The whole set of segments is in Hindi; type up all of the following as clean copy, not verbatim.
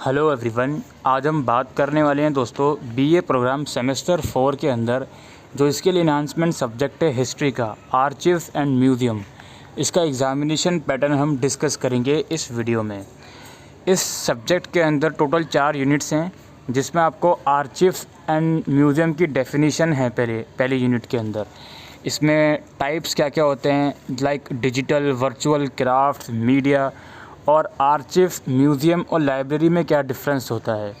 Hello everyone. आज हम बात करने वाले हैं दोस्तों बीए प्रोग्राम सेमेस्टर 4 के अंदर जो इसके लिए एनहांसमेंट सब्जेक्ट है हिस्ट्री का, आर्चिव्स एंड म्यूज़ियम। इसका एग्ज़ामिनेशन पैटर्न हम डिस्कस करेंगे इस वीडियो में। इस सब्जेक्ट के अंदर टोटल 4 यूनिट्स हैं जिसमें आपको आर्चिव्स एंड म्यूज़ियम की डेफिनेशन है पहले यूनिट के अंदर। इसमें टाइप्स क्या क्या होते हैं, like digital, virtual, craft, media, और आर्चिव्स, म्यूज़ियम और लाइब्रेरी में क्या डिफरेंस होता है।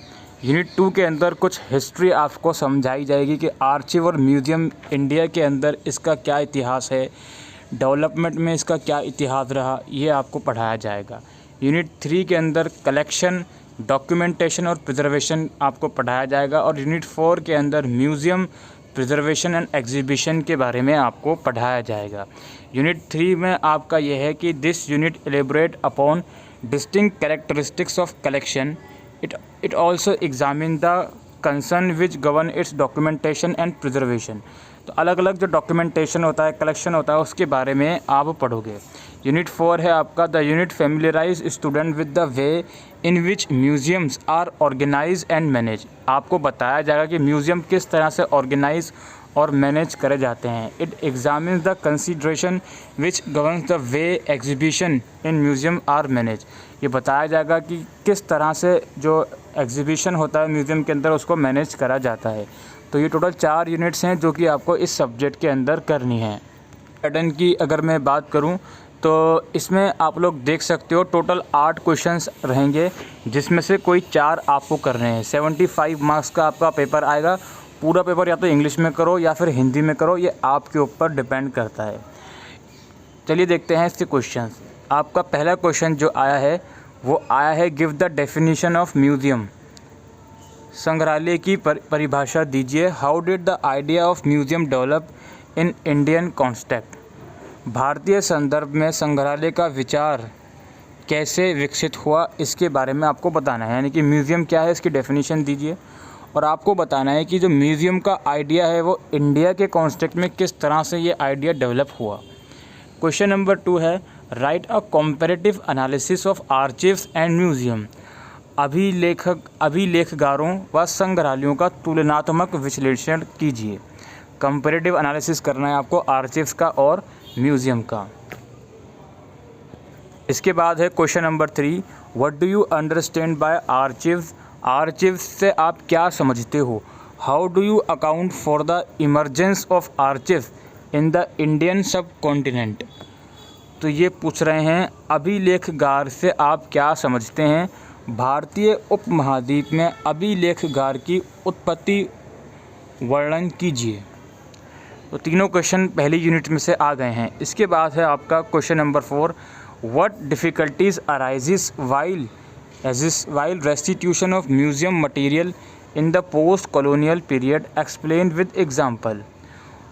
यूनिट 2 के अंदर कुछ हिस्ट्री आपको समझाई जाएगी कि आर्चिव और म्यूज़ियम इंडिया के अंदर इसका क्या इतिहास है, डेवलपमेंट में इसका क्या इतिहास रहा, ये आपको पढ़ाया जाएगा। यूनिट 3 के अंदर कलेक्शन, डॉक्यूमेंटेशन और प्रिजर्वेशन आपको पढ़ाया जाएगा। और यूनिट 4 के अंदर म्यूज़ियम, प्रिजर्वेशन एंड एग्जीबिशन के बारे में आपको पढ़ाया जाएगा। यूनिट 3 में आपका यह है कि this unit elaborate upon distinct characteristics of collection. It also examine the concern which govern it's documentation and preservation. तो अलग अलग जो डॉक्यूमेंटेशन होता है, कलेक्शन होता है, उसके बारे में आप पढ़ोगे। यूनिट 4 है आपका the unit familiarise student with the way in which museums are organise and manage. आपको बताया जाएगा कि म्यूज़ियम किस तरह से ऑर्गेनाइज और मैनेज करे जाते हैं। It examines the consideration which governs the way exhibition in museum are manage. ये बताया जाएगा कि किस तरह से जो एग्जीबिशन होता है म्यूज़ियम के अंदर उसको मैनेज करा जाता है। तो ये टोटल 4 यूनिट्स हैं जो कि आपको इस सब्जेक्ट के अंदर करनी है। पैटर्न की अगर मैं बात करूं तो इसमें आप लोग देख सकते हो टोटल 8 क्वेश्चंस रहेंगे जिसमें से कोई 4 आपको करने हैं। 75 मार्क्स का आपका पेपर आएगा। पूरा पेपर या तो इंग्लिश में करो या फिर हिंदी में करो, ये आपके ऊपर डिपेंड करता है। चलिए देखते हैं इसके क्वेश्चंस। आपका पहला क्वेश्चन जो आया है वो आया है give the definition of museum. संग्रहालय की परिभाषा दीजिए। How did the idea of museum develop in Indian context. भारतीय संदर्भ में संग्रहालय का विचार कैसे विकसित हुआ, इसके बारे में आपको बताना है। यानी कि म्यूज़ियम क्या है, इसकी डेफिनेशन दीजिए और आपको बताना है कि जो म्यूज़ियम का आइडिया है वो इंडिया के कॉन्टेक्स्ट में किस तरह से ये आइडिया डेवलप हुआ। क्वेश्चन नंबर 2 है write a comparative analysis of archives and museum. अभिलेखगारों व संग्रहालयों का तुलनात्मक विश्लेषण कीजिए। कंपैरेटिव एनालिसिस करना है आपको आर्चिव्स का और म्यूज़ियम का। इसके बाद है question number 3 what do you understand by archives. Archives से आप क्या समझते हो। How do you account for the emergence of archives in the Indian subcontinent. तो ये पूछ रहे हैं अभिलेखगार से आप क्या समझते हैं, भारतीय उपमहाद्वीप में अभिलेखगार की उत्पत्ति वर्णन कीजिए। तो तीनों क्वेश्चन पहली यूनिट में से आ गए हैं। इसके बाद है आपका question number 4 what difficulties arises while restitution of museum material in the post colonial period explain with example.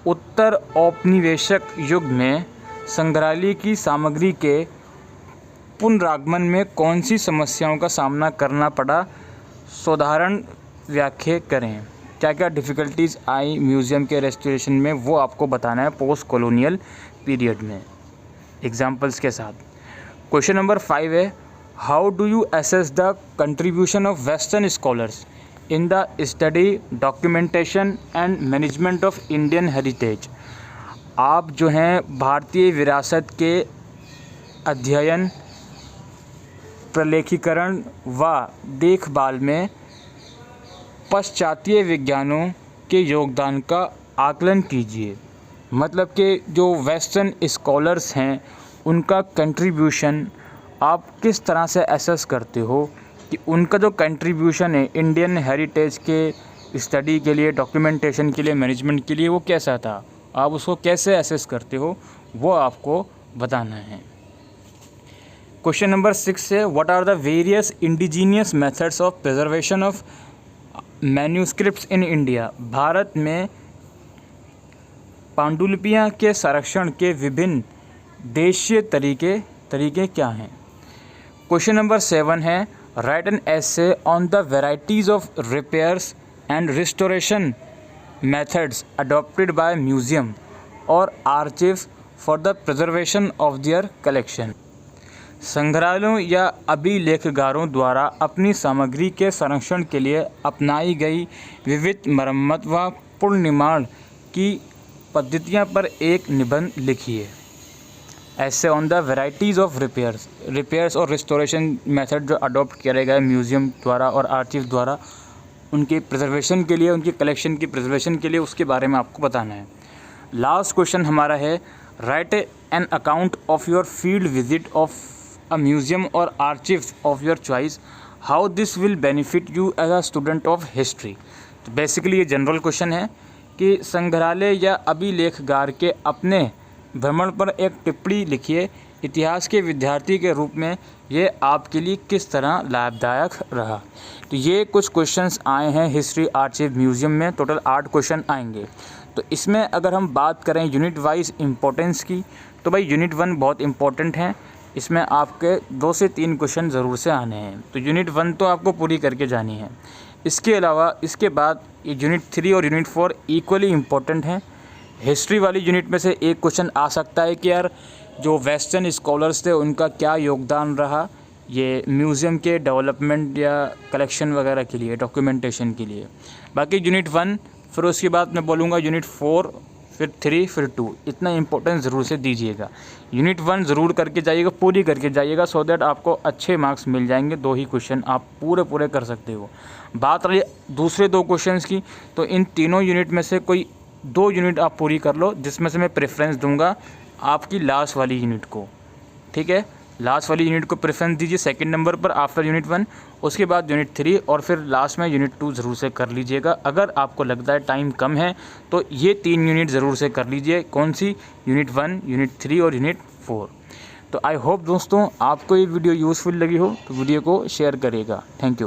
उत्तर औपनिवेशिक युग में संग्रहालय की सामग्री के पुनरागमन में कौन सी समस्याओं का सामना करना पड़ा, साधारण व्याख्या करें। क्या क्या डिफ़िकल्टीज़ आई म्यूज़ियम के रेस्टोरेशन में, वो आपको बताना है पोस्ट कॉलोनियल पीरियड में एग्जांपल्स के साथ। क्वेश्चन नंबर 5 है how do you assess the contribution of western scholars in the study, documentation and management of Indian heritage. आप जो हैं भारतीय विरासत के अध्ययन, प्रलेखीकरण व देखभाल में पाश्चात्य विज्ञानों के योगदान का आकलन कीजिए। मतलब कि जो वेस्टर्न स्कॉलर्स हैं उनका कंट्रीब्यूशन आप किस तरह से एसेस करते हो कि उनका जो कंट्रीब्यूशन है इंडियन हेरिटेज के स्टडी के लिए, डॉक्यूमेंटेशन के लिए, मैनेजमेंट के लिए वो कैसा था, आप उसको कैसे एसेस करते हो, वो आपको बताना है। क्वेश्चन नंबर 6 है what are the various indigenous methods of preservation of manuscripts in India. भारत में पांडुलिपियाँ के संरक्षण के विभिन्न देशीय तरीके क्या हैं। क्वेश्चन नंबर 7 है write an essay on the varieties of repairs and restoration methods adopted by museum और archives for the preservation of their collection. संग्रहालयों या अभिलेखागारों द्वारा अपनी सामग्री के संरक्षण के लिए अपनाई गई विविध मरम्मत व पुनर्निर्माण की पद्धतियों पर एक निबंध लिखिए। ऐसे on the varieties of repairs और रिस्टोरेशन मेथड जो अडॉप्ट किया गया है म्यूज़ियम द्वारा और आर्चिव द्वारा, उनके प्रिजर्वेशन के लिए, उनकी कलेक्शन की प्रिजर्वेशन के लिए, उसके बारे में आपको बताना है। लास्ट क्वेश्चन हमारा है, write an account of your field visit of a museum और archive of your choice, how this will benefit you as a student of history. तो बेसिकली ये जनरल क्वेश्चन है कि संग्रहालय या अभिलेखागार के अपने भ्रमण पर एक टिप्पणी लिखिए। इतिहास के विद्यार्थी के रूप में ये आपके लिए किस तरह लाभदायक रहा। तो ये कुछ क्वेश्चंस आए हैं हिस्ट्री आर्चिव म्यूज़ियम में, टोटल 8 क्वेश्चन आएंगे। तो इसमें अगर हम बात करें यूनिट वाइज इम्पोर्टेंस की, तो भाई यूनिट 1 बहुत इम्पोर्टेंट है, इसमें आपके 2 से 3 क्वेश्चन ज़रूर से आने हैं। तो यूनिट 1 तो आपको पूरी करके जानी है। इसके अलावा इसके बाद यूनिट 3 और यूनिट 4 इक्वली इम्पोर्टेंट हैं। हिस्ट्री वाली यूनिट में से एक क्वेश्चन आ सकता है कि यार जो वेस्टर्न स्कॉलर्स थे उनका क्या योगदान रहा ये म्यूज़ियम के डेवलपमेंट या कलेक्शन वगैरह के लिए, डॉक्यूमेंटेशन के लिए। बाकी यूनिट 1, फिर उसके बाद मैं बोलूँगा यूनिट 4, फिर 3, फिर 2, इतना इंपॉर्टेंस ज़रूर से दीजिएगा। यूनिट 1 ज़रूर करके जाइएगा, पूरी करके जाइएगा, सो दैट आपको अच्छे मार्क्स मिल जाएंगे। 2 ही क्वेश्चन आप पूरे कर सकते हो। बात रही दूसरे 2 क्वेश्चंस की, तो इन तीनों यूनिट में से कोई 2 यूनिट आप पूरी कर लो, जिसमें से मैं प्रेफरेंस दूंगा आपकी लास्ट वाली यूनिट को। ठीक है, लास्ट वाली यूनिट को प्रेफरेंस दीजिए सेकंड नंबर पर आफ्टर यूनिट 1, उसके बाद यूनिट 3 और फिर लास्ट में यूनिट 2 ज़रूर से कर लीजिएगा। अगर आपको लगता है टाइम कम है तो ये 3 यूनिट ज़रूर से कर लीजिए। कौन सी? यूनिट 1, यूनिट 3 और यूनिट 4। तो आई होप दोस्तों आपको ये वीडियो यूज़फुल लगी हो तो वीडियो को शेयर करिएगा। Thank you.